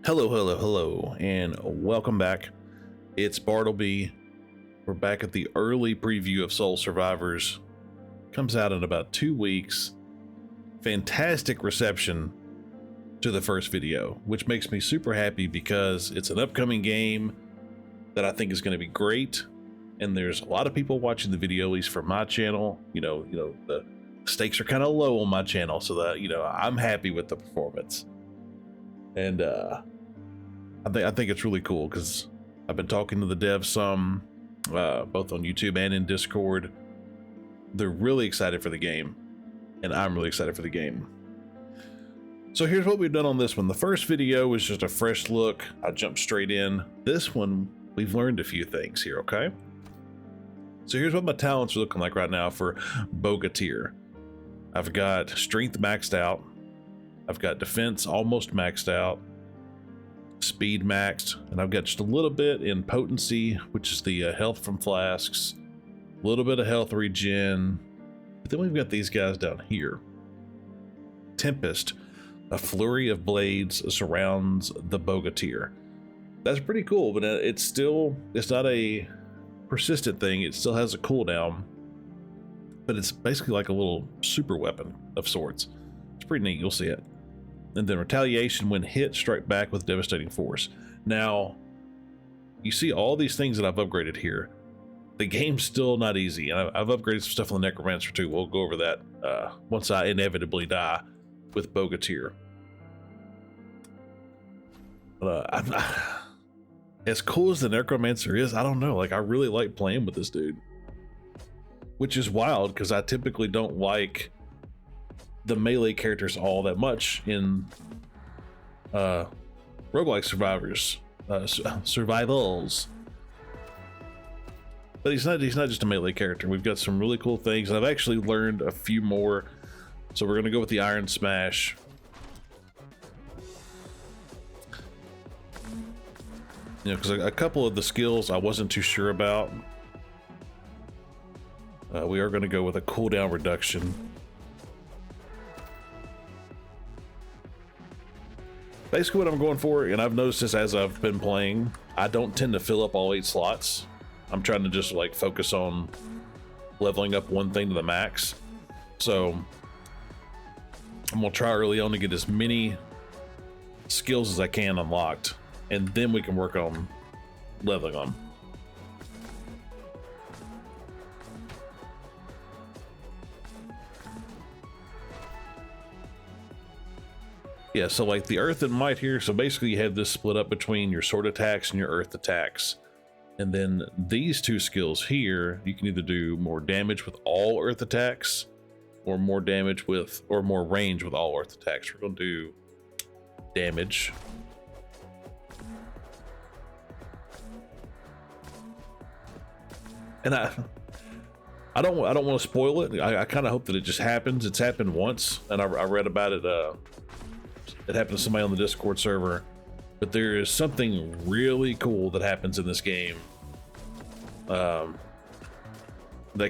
Hello, and welcome back. It's Bartleby. We're back at the early preview of Soul Survivors. Comes out in about 2 weeks. Fantastic reception to the first video, which makes me super happy because it's an upcoming game that I think is going to be great. And there's a lot of people watching the video, at least for my channel. You know, the stakes are kind of low on my channel, so that, I'm happy with the performance. And I think it's really cool because I've been talking to the devs some, both on YouTube and in Discord. They're really excited for the game, and I'm really excited for the game. So here's what we've done on this one. The first video was just a fresh look. I jumped straight in. This one, we've learned a few things here, okay? So here's what my talents are looking like right now for Bogatir. I've got strength maxed out. I've got defense almost maxed out. Speed maxed, and I've got just a little bit in potency, which is the health from flasks, a little bit of health regen. But then we've got these guys down here. Tempest, a flurry of blades surrounds the Bogatir. That's pretty cool, but it's not a persistent thing. It still has a cooldown, but it's basically like a little super weapon of sorts. It's pretty neat. You'll see it. And then retaliation, when hit, strike back with devastating force. Now, you see all these things that I've upgraded here. The game's still not easy, and I've upgraded some stuff on the Necromancer too. We'll go over that once I inevitably die with Bogatir. As cool as the Necromancer is, I don't know. Like, I really like playing with this dude, which is wild because I typically don't like the melee characters all that much in Roguelite Survivals. But he's not just a melee character. We've got some really cool things. I've actually learned a few more. So we're gonna go with the Iron Smash. Because a couple of the skills I wasn't too sure about. We are gonna go with a cooldown reduction. Basically what I'm going for, and I've noticed this as I've been playing, I don't tend to fill up all 8 slots. I'm trying to just like focus on leveling up one thing to the max. So I'm gonna try early on to get as many skills as I can unlocked, and then we can work on leveling them. Yeah, so like the earth and might here, so basically you have this split up between your sword attacks and your earth attacks. And then these two skills here, you can either do more damage with all earth attacks or more damage with, or more range with all earth attacks. We're gonna do damage. And I don't want to spoil it. I kind of hope that it just happens. It's happened once, and I read about it. It happened to somebody on the Discord server, but there is something really cool that happens in this game that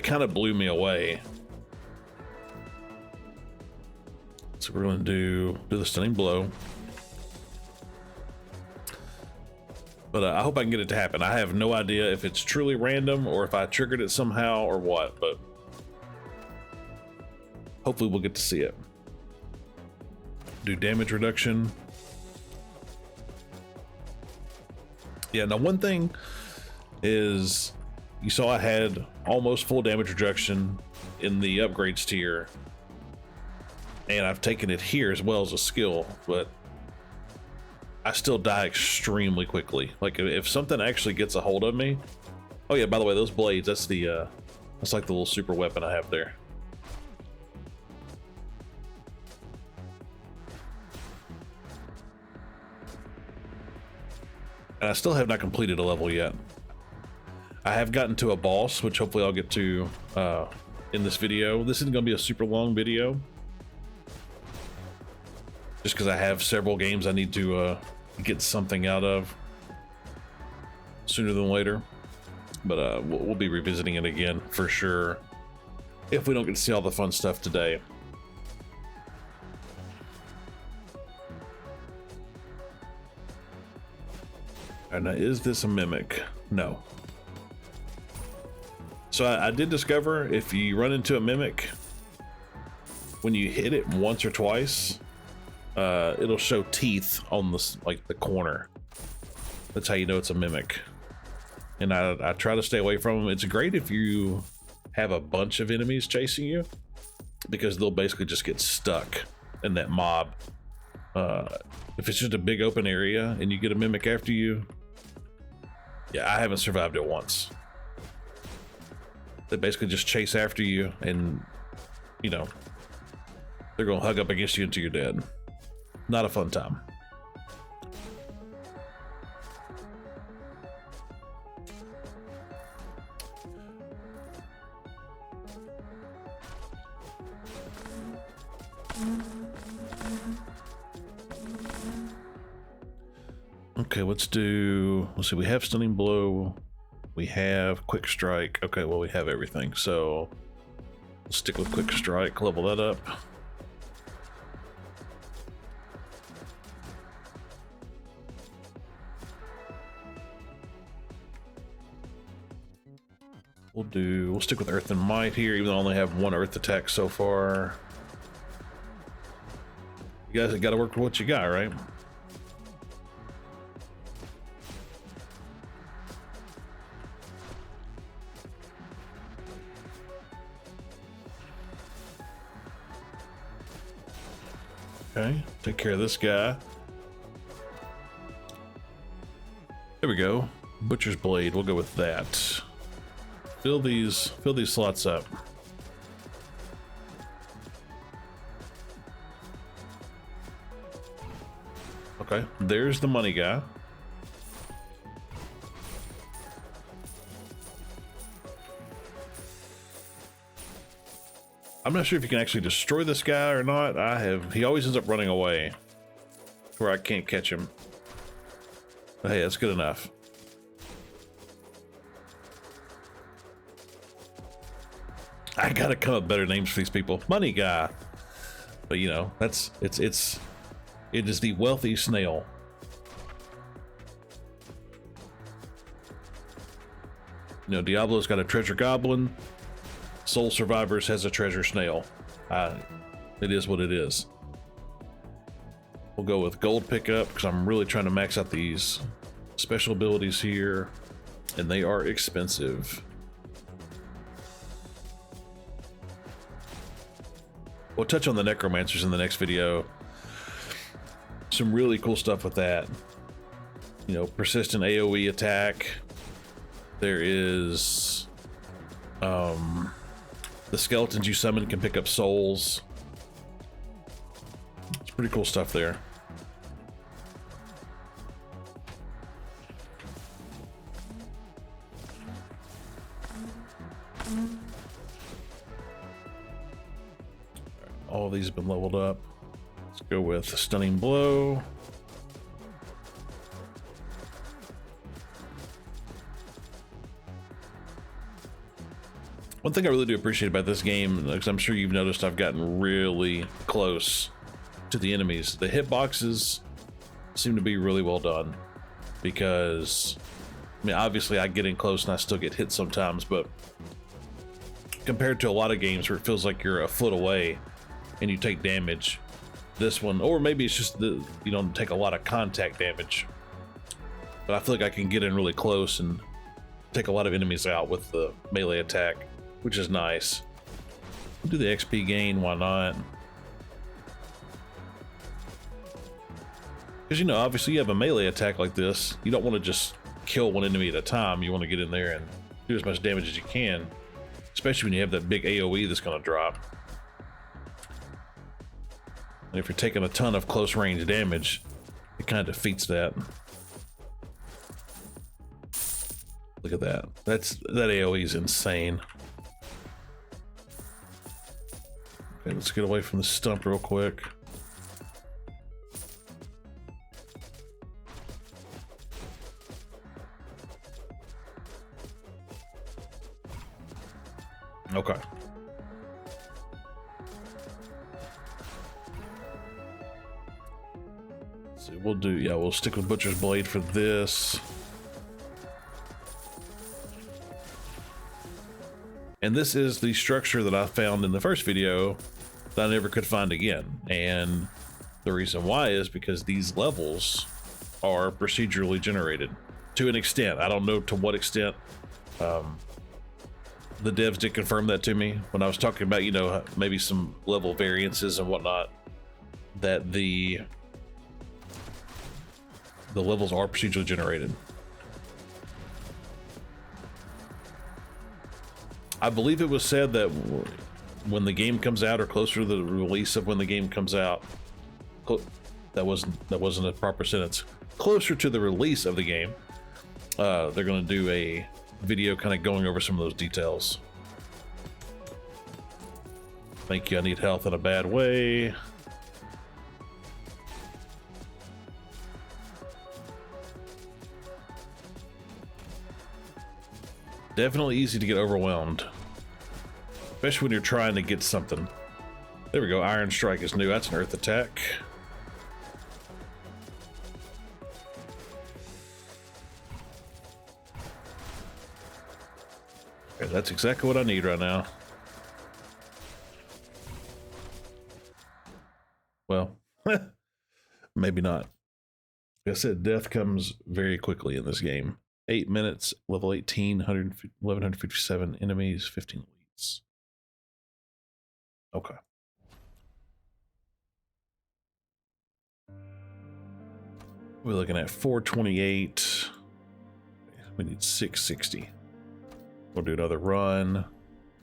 kind of blew me away. So we're going to do the stunning blow, but I hope I can get it to happen. I have no idea if it's truly random or if I triggered it somehow or what, but hopefully we'll get to see it. Do damage reduction. Yeah, now one thing is, you saw I had almost full damage reduction in the upgrades tier, and I've taken it here as well as a skill, but I still die extremely quickly. Like if something actually gets a hold of me. Oh yeah, by the way, those blades, that's like the little super weapon I have there. And I still have not completed a level yet. I have gotten to a boss, which hopefully I'll get to in this video. This isn't going to be a super long video, just because I have several games I need to get something out of sooner than later. But we'll be revisiting it again for sure if we don't get to see all the fun stuff today. right, now is this a mimic? No. So I did discover if you run into a mimic, when you hit it once or twice, it'll show teeth on the corner. That's how you know it's a mimic. And I try to stay away from them. It's great if you have a bunch of enemies chasing you, because they'll basically just get stuck in that mob. If it's just a big open area and you get a mimic after you, yeah, I haven't survived it once. They basically just chase after you, and you know, they're gonna hug up against you until you're dead. Not a fun time. Okay, let's see, we have stunning blow, we have quick strike. Okay, well, we have everything, so let's stick with quick strike, level that up. We'll stick with Earth and Might here, even though I only have one Earth attack so far. You guys gotta work with what you got, right? Okay, take care of this guy. There we go. Butcher's Blade, we'll go with that. Fill these slots up. Okay, there's the money guy. I'm not sure if you can actually destroy this guy or not. He always ends up running away where I can't catch him. But hey, that's good enough. I gotta come up with better names for these people. Money guy. But you know, it is the wealthy snail. You know, Diablo's got a treasure goblin. Soul Survivors has a treasure snail. It is what it is. We'll go with gold pickup because I'm really trying to max out these special abilities here, and they are expensive. We'll touch on the necromancers in the next video. Some really cool stuff with that. You know, persistent AoE attack. There is the skeletons you summon can pick up souls. It's pretty cool stuff there. All of these have been leveled up. Let's go with stunning blow. One thing I really do appreciate about this game, because I'm sure you've noticed I've gotten really close to the enemies. The hitboxes seem to be really well done, because I mean, obviously I get in close and I still get hit sometimes, but compared to a lot of games where it feels like you're a foot away and you take damage, this one, or maybe it's just you don't take a lot of contact damage, but I feel like I can get in really close and take a lot of enemies out with the melee attack, which is nice. We'll do the XP gain, why not? Because, you know, obviously you have a melee attack like this, you don't want to just kill one enemy at a time. You want to get in there and do as much damage as you can, especially when you have that big AoE that's going to drop. And if you're taking a ton of close range damage, it kind of defeats that. Look at that. That AoE is insane. Okay, let's get away from the stump real quick. Okay. So we'll stick with Butcher's Blade for this. And this is the structure that I found in the first video that I never could find again. And the reason why is because these levels are procedurally generated to an extent. I don't know to what extent. The devs did confirm that to me when I was talking about, you know, maybe some level variances and whatnot, that the levels are procedurally generated. I believe it was said that when the game comes out, or closer to the release of when the game comes out, that wasn't a proper sentence. Closer to the release of the game, they're going to do a video kind of going over some of those details. Thank you. I need health in a bad way. Definitely easy to get overwhelmed, especially when you're trying to get something. There we go. Iron Strike is new. That's an earth attack. Okay, that's exactly what I need right now. Well, maybe not. Like I said, death comes very quickly in this game. 8 minutes, level 18, 1157 enemies, 15 elites. Okay. We're looking at 428. We need 660. We'll do another run.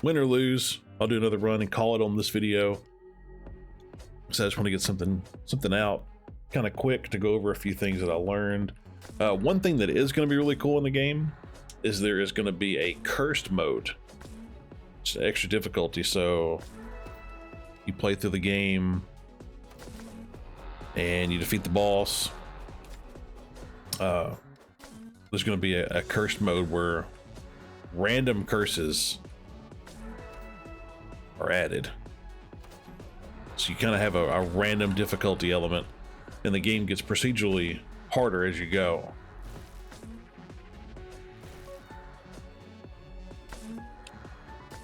Win or lose, I'll do another run and call it on this video. So I just want to get something out kind of quick to go over a few things that I learned. One thing that is going to be really cool in the game is there is going to be a cursed mode. It's extra difficulty, so you play through the game and you defeat the boss. There's going to be a cursed mode where random curses are added. So you kind of have a random difficulty element, and the game gets procedurally harder as you go.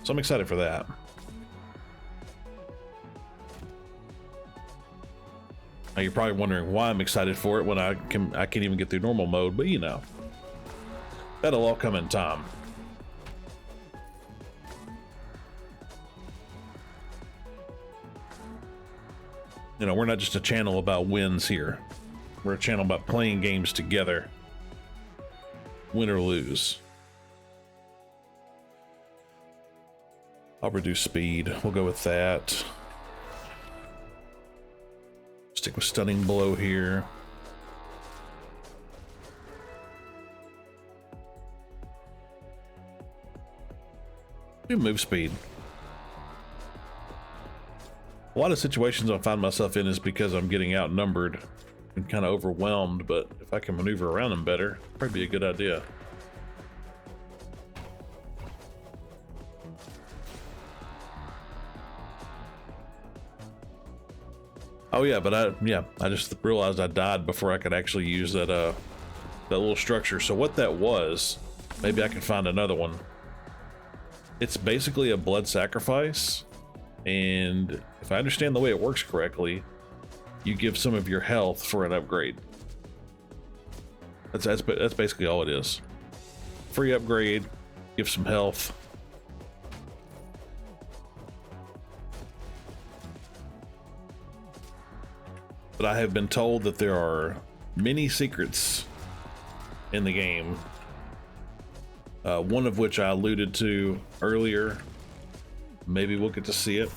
So I'm excited for that. Now you're probably wondering why I'm excited for it when I can't even get through normal mode, but you know, that'll all come in time. You know, we're not just a channel about wins here. We're a channel about playing games together, win or lose. I'll reduce speed. We'll go with that. Stick with stunning blow here. Do move speed. A lot of situations I find myself in is because I'm getting outnumbered and kind of overwhelmed, but if I can maneuver around them better, probably be a good idea. Oh yeah, but I just realized I died before I could actually use that that little structure. So what that was, maybe I can find another one. It's basically a blood sacrifice, and if I understand the way it works correctly, you give some of your health for an upgrade. That's basically all it is. Free upgrade, give some health. But I have been told that there are many secrets in the game. One of which I alluded to earlier. Maybe we'll get to see it.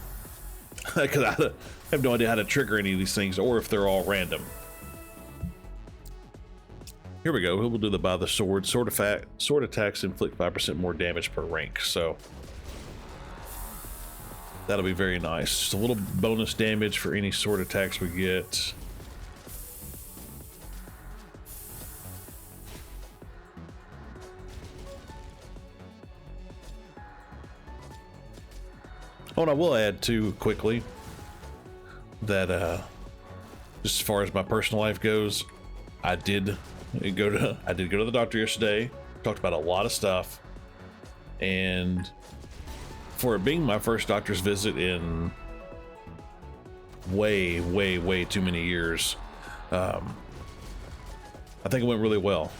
Because I have no idea how to trigger any of these things, or if they're all random. Here we go. We'll do the by the sword. Sword attacks inflict 5% more damage per rank. So that'll be very nice. Just a little bonus damage for any sword attacks we get. Oh, and I will add too quickly that just as far as my personal life goes, I did go to the doctor yesterday. Talked about a lot of stuff, and for it being my first doctor's visit in way too many years, I think it went really well.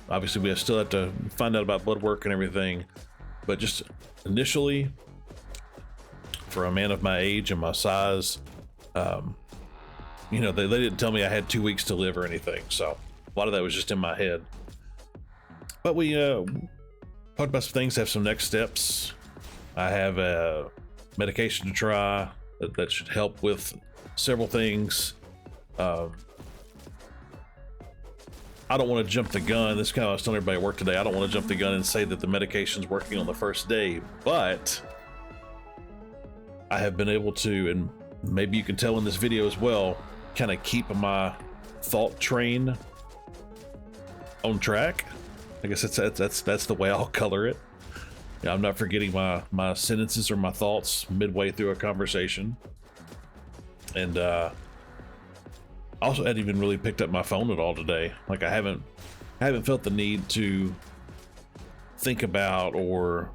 Obviously, we still have to find out about blood work and everything, but just initially, for a man of my age and my size, you know, they didn't tell me I had 2 weeks to live or anything, so a lot of that was just in my head. But we talked about some things, have some next steps. I have a medication to try that should help with several things. I don't want to jump the gun. This is kind of what I was telling everybody at work today. I don't want to jump the gun and say that the medication's working on the first day, but I have been able to, and maybe you can tell in this video as well, kind of keep my thought train on track. I guess that's the way I'll color it. Yeah, I'm not forgetting my sentences or my thoughts midway through a conversation. And also hadn't even really picked up my phone at all today. Like I haven't felt the need to think about or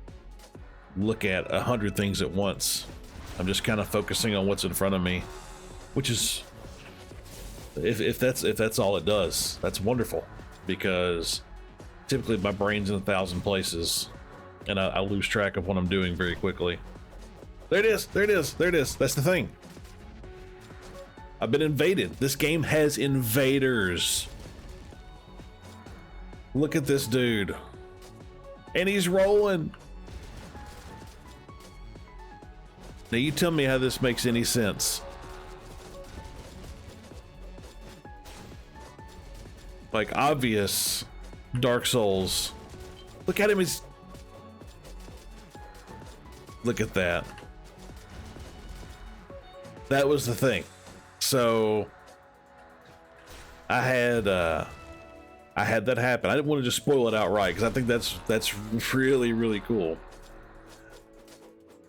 look at 100 things at once. I'm just kind of focusing on what's in front of me, which is, if that's all it does, that's wonderful, because typically my brain's in 1,000 places and I lose track of what I'm doing very quickly. There it is. That's the thing. I've been invaded. This game has invaders. Look at this dude. And he's rolling. Now you tell me how this makes any sense. Like obvious Dark Souls. Look at him, look at that. That was the thing. So I had that happen. I didn't want to just spoil it outright because I think that's really cool.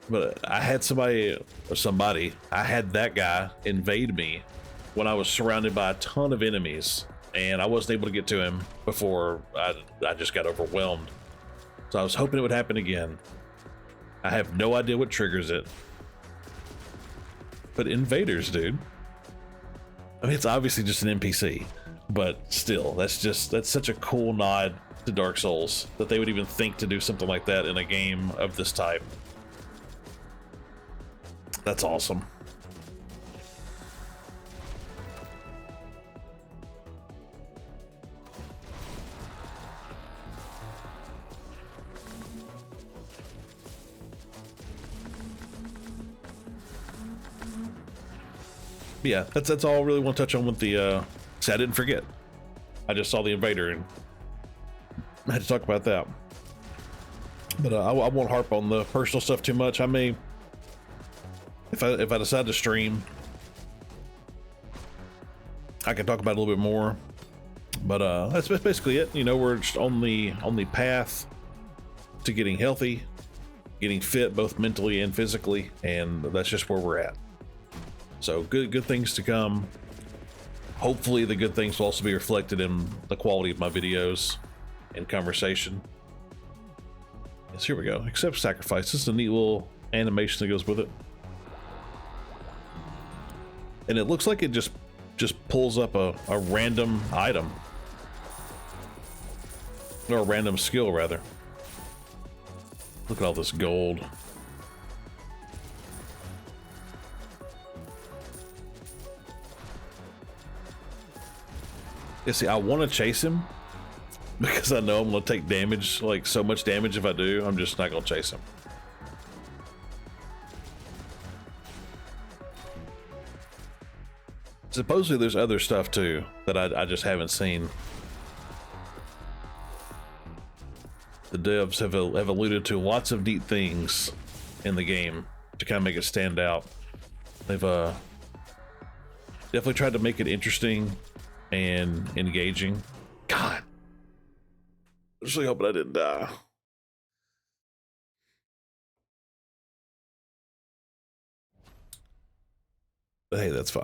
But I had I had that guy invade me when I was surrounded by a ton of enemies, and I wasn't able to get to him before I just got overwhelmed. So I was hoping it would happen again. I have no idea what triggers it. But invaders, dude. I mean, it's obviously just an NPC, but still, that's such a cool nod to Dark Souls that they would even think to do something like that in a game of this type. That's awesome. Yeah, that's all I really want to touch on with the see, I didn't forget. I just saw the invader and I had to talk about that. But I won't harp on the personal stuff too much. I may, if I decide to stream, I can talk about it a little bit more. But that's basically it. You know, we're just on the path to getting healthy, getting fit both mentally and physically, and that's just where we're at. So good things to come. Hopefully the good things will also be reflected in the quality of my videos and conversation. Yes, here we go. Accept sacrifice. This is a neat little animation that goes with it. And it looks like it just pulls up a random item. Or a random skill, rather. Look at all this gold. Yeah, see, I want to chase him because I know I'm going to take damage, like so much damage if I do. I'm just not going to chase him. Supposedly there's other stuff too that I just haven't seen. The devs have alluded to lots of neat things in the game to kind of make it stand out. They've definitely tried to make it interesting and engaging. God, I'm just really hoping I didn't die. But hey, that's fine.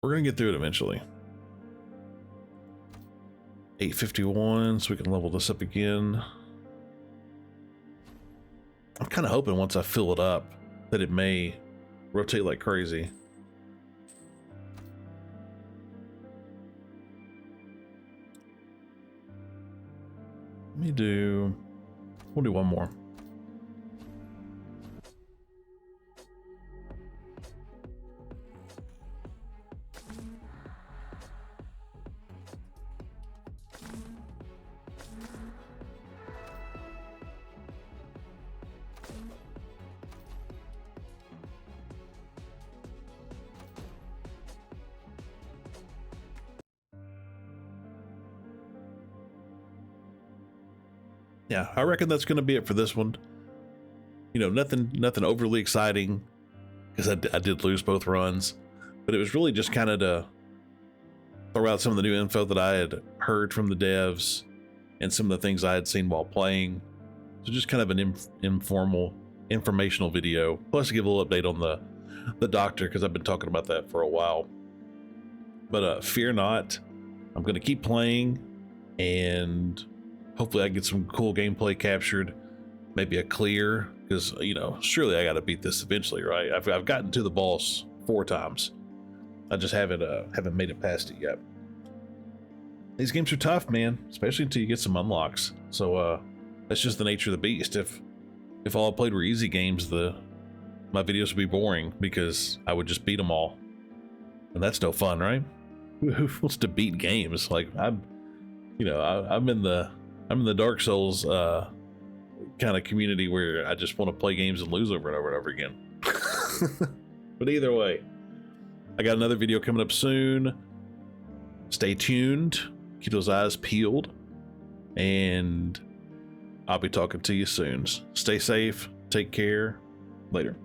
We're gonna get through it eventually. 851, so we can level this up again. I'm kind of hoping once I fill it up that it may rotate like crazy. We'll do one more. Yeah, I reckon that's going to be it for this one. You know, nothing overly exciting, because I did lose both runs, but it was really just kind of to throw out some of the new info that I had heard from the devs and some of the things I had seen while playing. So just kind of an informal, informational video, plus to give a little update on the doctor, because I've been talking about that for a while. But fear not, I'm going to keep playing, and hopefully I get some cool gameplay captured, maybe a clear, because, you know, surely I got to beat this eventually, right? I've gotten to the boss 4 times. I just haven't made it past it yet. These games are tough, man, especially until you get some unlocks. So that's just the nature of the beast. If all I played were easy games, my videos would be boring because I would just beat them all, and that's no fun, right? Who wants to beat games? Like I'm in the Dark Souls kind of community where I just want to play games and lose over and over and over again. But either way, I got another video coming up soon. Stay tuned, keep those eyes peeled, and I'll be talking to you soon. Stay safe, take care, later.